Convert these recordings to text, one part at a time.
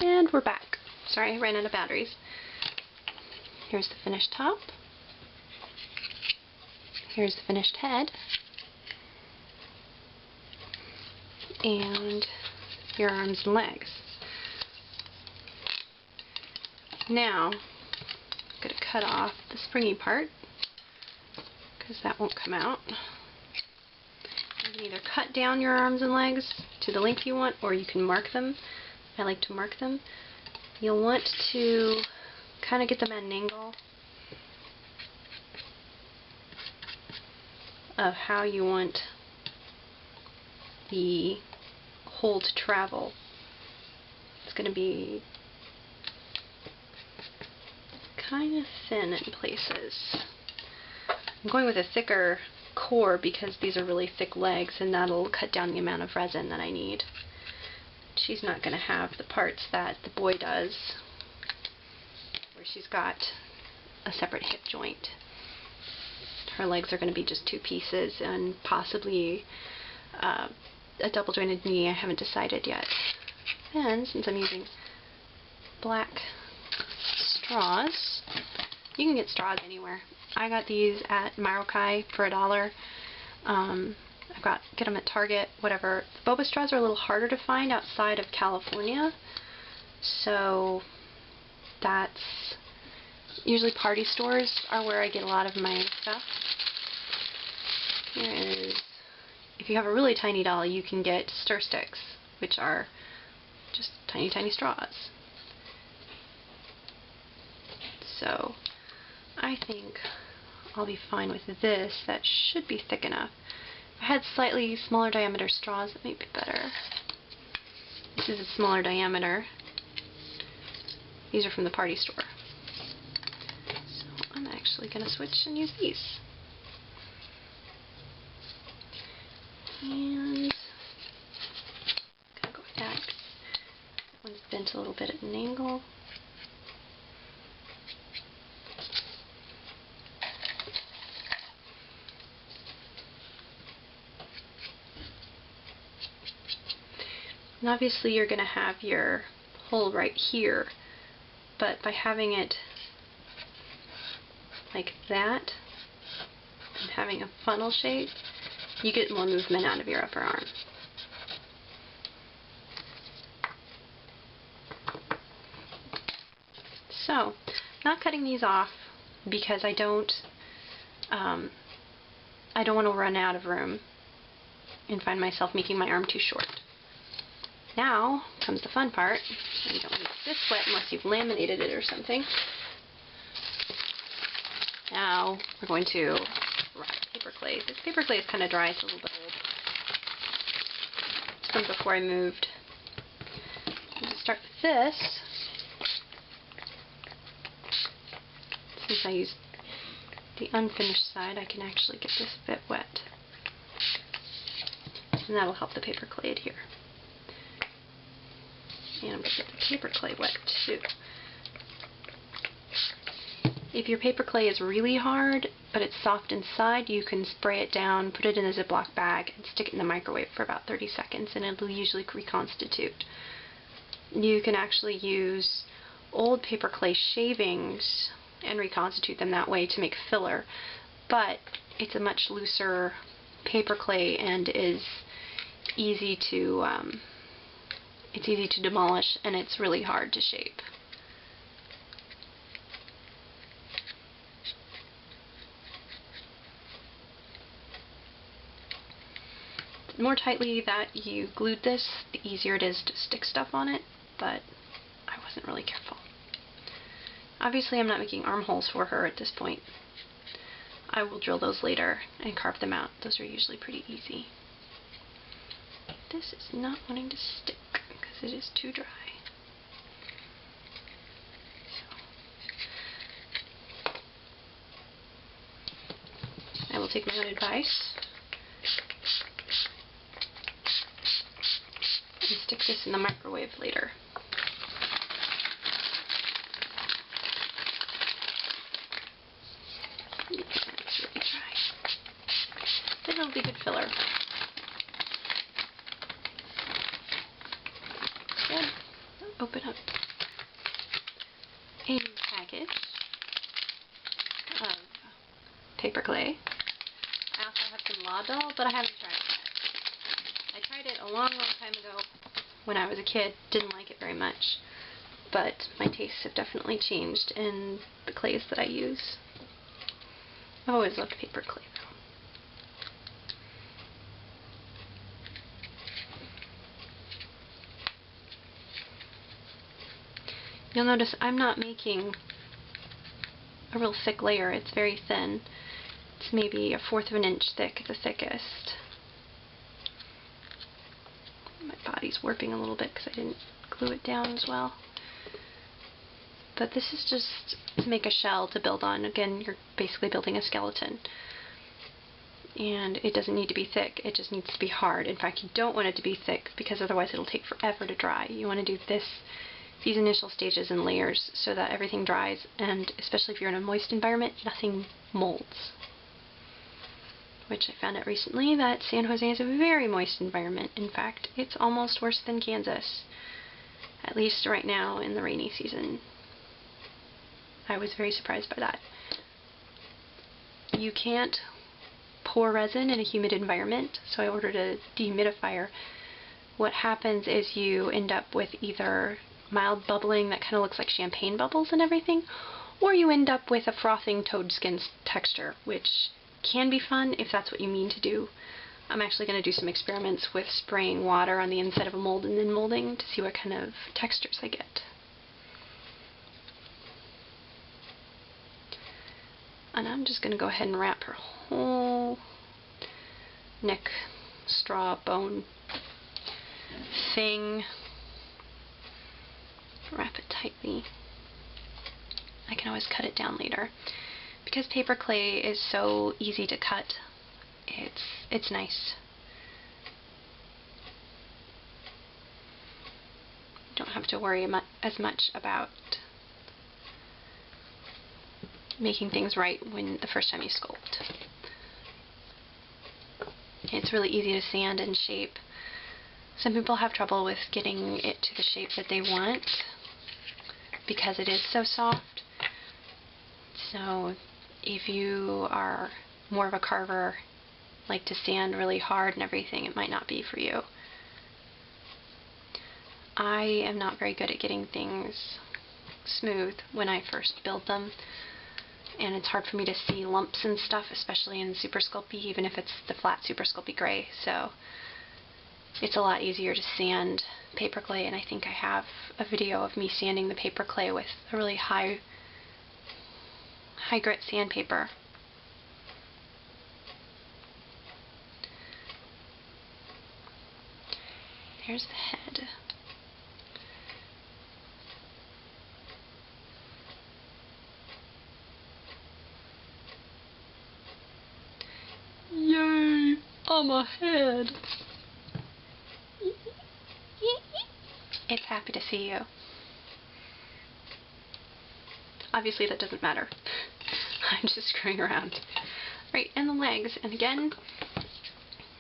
And we're back. Sorry, I ran out of batteries. Here's the finished top. Here's the finished head. And your arms and legs. Now, I'm going to cut off the springy part because that won't come out. You can either cut down your arms and legs to the length you want, or you can mark them. I like to mark them. You'll want to kind of get them at an angle of how you want the hole to travel. It's going to be kind of thin in places. I'm going with a thicker core because these are really thick legs, and that'll cut down the amount of resin that I need. She's not going to have the parts that the boy does, where she's got a separate hip joint. Her legs are going to be just two pieces, and possibly a double jointed knee. I haven't decided yet. And since I'm using black straws, you can get straws anywhere. I got these at Marokai for $1. Get them at Target, whatever. The boba straws are a little harder to find outside of California, so that's usually party stores are where I get a lot of my stuff. Here is, if you have a really tiny doll, you can get stir sticks, which are just tiny, tiny straws. So I think I'll be fine with this. That should be thick enough. If I had slightly smaller diameter straws, that might be better. This is a smaller diameter. These are from the party store. So I'm actually going to switch and use these. And kind of go with that. That one's bent a little bit at an angle. And obviously you're going to have your hole right here, but by having it like that and having a funnel shape, you get more movement out of your upper arm. So, not cutting these off because I don't want to run out of room and find myself making my arm too short. Now comes the fun part. You don't want to get this wet unless you've laminated it or something. Now we're going to wrap paper clay. This paper clay is kind of dry. It's a little bit old. It's from before I moved. I'm going to start with this. Since I used the unfinished side, I can actually get this a bit wet. And that'll help the paper clay adhere. And I'm going to get the paper clay wet too. If your paper clay is really hard, but it's soft inside, you can spray it down, put it in a Ziploc bag, and stick it in the microwave for about 30 seconds, and it'll usually reconstitute. You can actually use old paper clay shavings and reconstitute them that way to make filler, but it's a much looser paper clay and is easy to demolish, and it's really hard to shape. The more tightly that you glued this, the easier it is to stick stuff on it, but I wasn't really careful. Obviously I'm not making armholes for her at this point. I will drill those later and carve them out. Those are usually pretty easy. This is not wanting to stick because it is too dry. So I will take my own advice and stick this in the microwave later. Yeah, it's really dry. But it'll be good filler. Good. open up a package of paper clay. I also have some lava doll, but I haven't tried it yet. I tried it a long, long time ago when I was a kid. Didn't like it very much, but my tastes have definitely changed in the clays that I use. I've always loved paper clay though. You'll notice I'm not making a real thick layer. It's very thin. It's maybe 1/4 of an inch thick at the thickest. My body's warping a little bit because I didn't glue it down as well. But this is just to make a shell to build on. Again, you're basically building a skeleton. And it doesn't need to be thick, it just needs to be hard. In fact, you don't want it to be thick because otherwise it'll take forever to dry. You want to do these initial stages in layers so that everything dries, and especially if you're in a moist environment, nothing molds. Which I found out recently that San Jose is a very moist environment. In fact, it's almost worse than Kansas, at least right now in the rainy season. I was very surprised by that. You can't pour resin in a humid environment, so I ordered a dehumidifier. What happens is you end up with either mild bubbling that kind of looks like champagne bubbles and everything, or you end up with a frothing toad skin texture, which can be fun if that's what you mean to do. I'm actually going to do some experiments with spraying water on the inside of a mold and then molding to see what kind of textures I get. And I'm just going to go ahead and wrap her whole neck straw bone thing. Wrap it tightly. I can always cut it down later. Because paper clay is so easy to cut, it's nice. You don't have to worry as much about making things right when the first time you sculpt. It's really easy to sand and shape. Some people have trouble with getting it to the shape that they want because it is so soft. So if you are more of a carver, like to sand really hard and everything, it might not be for you. I am not very good at getting things smooth when I first build them. And it's hard for me to see lumps and stuff, especially in Super Sculpey, even if it's the flat Super Sculpey gray. So it's a lot easier to sand paper clay, and I think I have a video of me sanding the paper clay with a really high grit sandpaper. There's the head. Yay! I'm a head! It's happy to see you. Obviously that doesn't matter. I'm just screwing around. Right, and the legs, and again,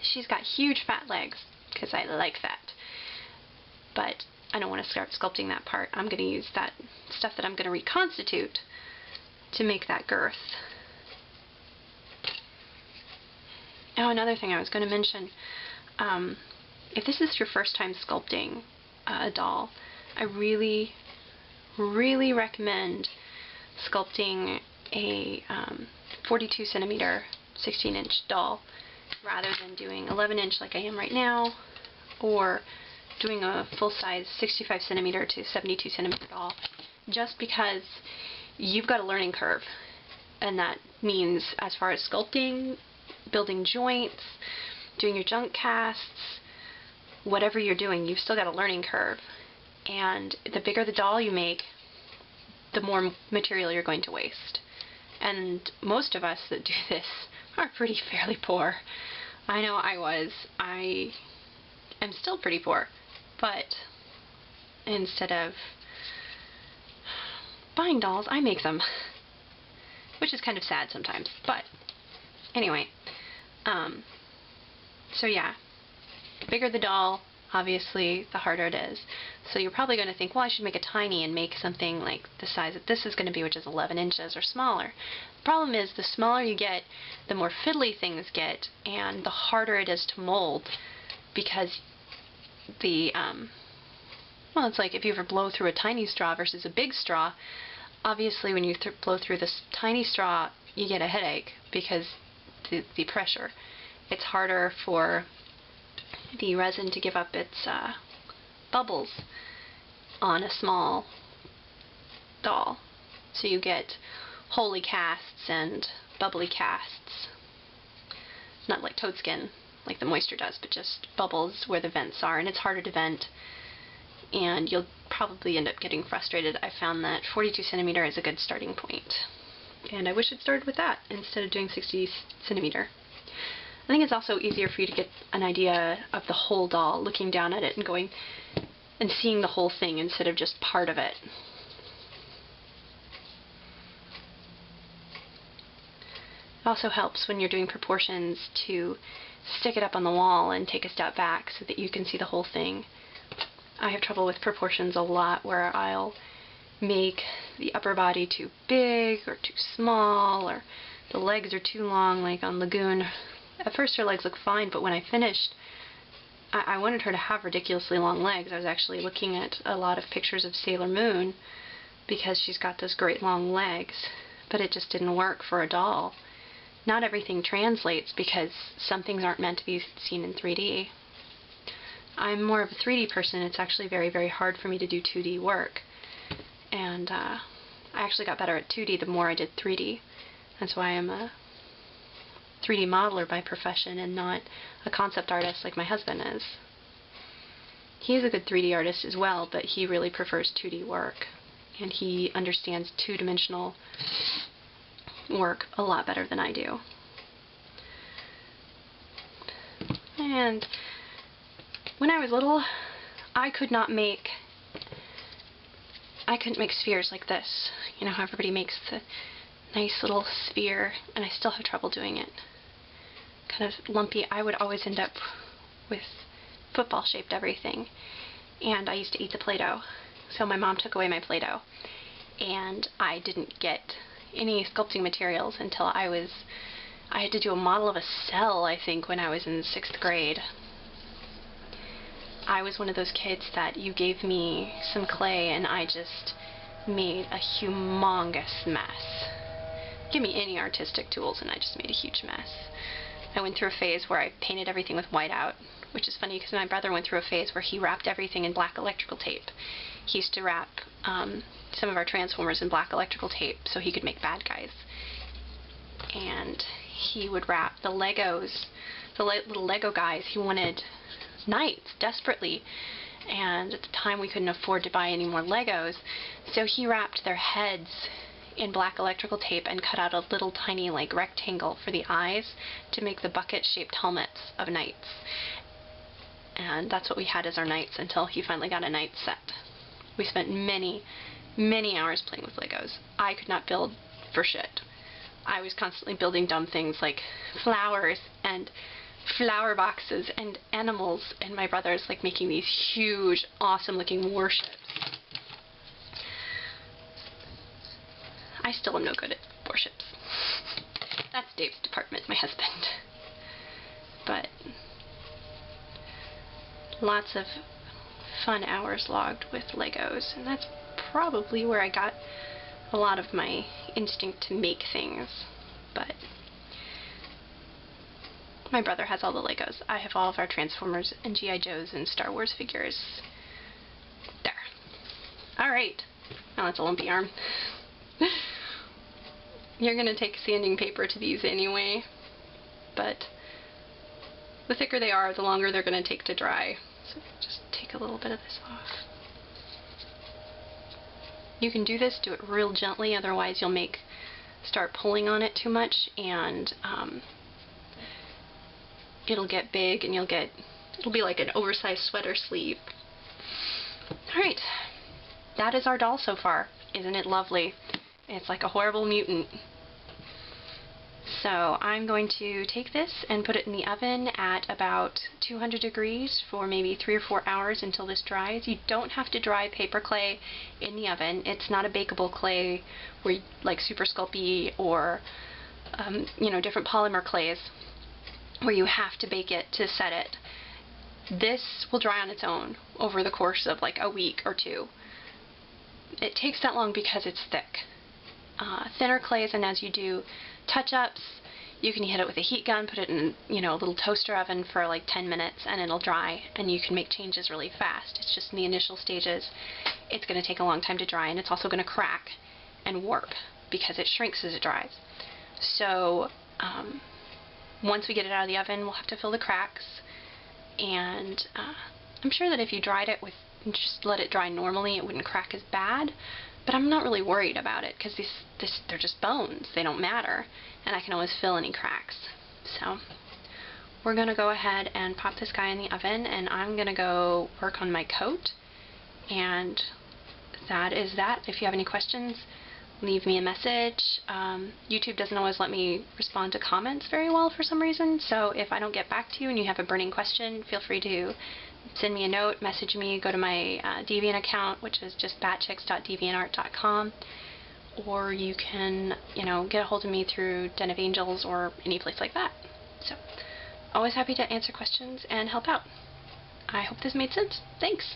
she's got huge fat legs, because I like that. But I don't want to start sculpting that part. I'm going to use that stuff that I'm going to reconstitute to make that girth. Oh, another thing I was going to mention, if this is your first time sculpting a doll, I really, really recommend sculpting a 42 centimeter 16-inch doll rather than doing 11-inch like I am right now, or doing a full-size 65 centimeter to 72 centimeter doll, just because you've got a learning curve, and that means as far as sculpting, building joints, doing your junk casts, whatever you're doing, you've still got a learning curve. And the bigger the doll you make, the more material you're going to waste. And most of us that do this are fairly poor. I know I was. I am still pretty poor. But instead of buying dolls, I make them. Which is kind of sad sometimes. But anyway. So yeah. The bigger the doll, obviously the harder it is. So you're probably going to think, well, I should make a tiny and make something like the size that this is going to be, which is 11 inches or smaller. The problem is the smaller you get, the more fiddly things get, and the harder it is to mold, because the, well, it's like if you ever blow through a tiny straw versus a big straw, obviously when you blow through this tiny straw, you get a headache because the pressure. It's harder for the resin to give up its bubbles on a small doll. So you get holy casts and bubbly casts. Not like toad skin, like the moisture does, but just bubbles where the vents are, and it's harder to vent, and you'll probably end up getting frustrated. I found that 42 centimeter is a good starting point, and I wish I'd started with that instead of doing 60 centimeter. I think it's also easier for you to get an idea of the whole doll, looking down at it and going and seeing the whole thing instead of just part of it. It also helps when you're doing proportions to stick it up on the wall and take a step back so that you can see the whole thing. I have trouble with proportions a lot, where I'll make the upper body too big or too small, or the legs are too long, like on Lagoon. At first her legs looked fine, but when I finished, I wanted her to have ridiculously long legs. I was actually looking at a lot of pictures of Sailor Moon because she's got those great long legs, but it just didn't work for a doll. Not everything translates because some things aren't meant to be seen in 3D. I'm more of a 3D person. It's actually very, very hard for me to do 2D work. And I actually got better at 2D the more I did 3D. That's why I'm a 3D modeler by profession and not a concept artist like my husband is. He's a good 3D artist as well, but he really prefers 2D work. And he understands two-dimensional work a lot better than I do. And when I was little, I couldn't make spheres like this. You know how everybody makes the nice little sphere, and I still have trouble doing it. Kind of lumpy. I would always end up with football-shaped everything, and I used to eat the Play-Doh. So my mom took away my Play-Doh, and I didn't get any sculpting materials until I had to do a model of a cell, I think, when I was in 6th grade. I was one of those kids that you gave me some clay and I just made a humongous mess. Give me any artistic tools and I just made a huge mess. I went through a phase where I painted everything with whiteout, which is funny because my brother went through a phase where he wrapped everything in black electrical tape. He used to wrap some of our Transformers in black electrical tape so he could make bad guys. And he would wrap the Legos, the little Lego guys. He wanted knights desperately, and at the time we couldn't afford to buy any more Legos, so he wrapped their heads in black electrical tape and cut out a little tiny like rectangle for the eyes to make the bucket-shaped helmets of knights. And that's what we had as our knights until he finally got a knight set. We spent many, many hours playing with Legos. I could not build for shit. I was constantly building dumb things like flowers and flower boxes and animals, and my brother's like making these huge, awesome looking warships. I still am no good at warships. That's Dave's department, my husband. But lots of fun hours logged with Legos, and that's probably where I got a lot of my instinct to make things. But my brother has all the Legos. I have all of our Transformers and G.I. Joes and Star Wars figures. There. Alright. Now that's a lumpy arm. You're going to take sanding paper to these anyway, but the thicker they are, the longer they're going to take to dry. So just take a little bit of this off. You can do this, do it real gently, otherwise you'll start pulling on it too much, and it'll get big and it'll be like an oversized sweater sleeve. Alright, that is our doll so far. Isn't it lovely? It's like a horrible mutant. So I'm going to take this and put it in the oven at about 200 degrees for maybe 3 or 4 hours until this dries. You don't have to dry paper clay in the oven. It's not a bakeable clay where like Super Sculpey or different polymer clays where you have to bake it to set it. This will dry on its own over the course of like a week or two. It takes that long because it's thick. Thinner clays, and as you do touch-ups, you can hit it with a heat gun, put it in a little toaster oven for like 10 minutes and it'll dry, and you can make changes really fast. It's just in the initial stages it's going to take a long time to dry, and it's also going to crack and warp because it shrinks as it dries. So once we get it out of the oven, we'll have to fill the cracks, and I'm sure that if you dried it with just let it dry normally, it wouldn't crack as bad. But I'm not really worried about it because they're just bones. They don't matter, and I can always fill any cracks. So we're going to go ahead and pop this guy in the oven, and I'm going to go work on my coat. And that is that. If you have any questions, leave me a message. YouTube doesn't always let me respond to comments very well for some reason, so if I don't get back to you and you have a burning question, feel free to send me a note, message me, go to my Deviant account, which is just batchicks.deviantart.com, or you can, get a hold of me through Den of Angels or any place like that. So, always happy to answer questions and help out. I hope this made sense. Thanks!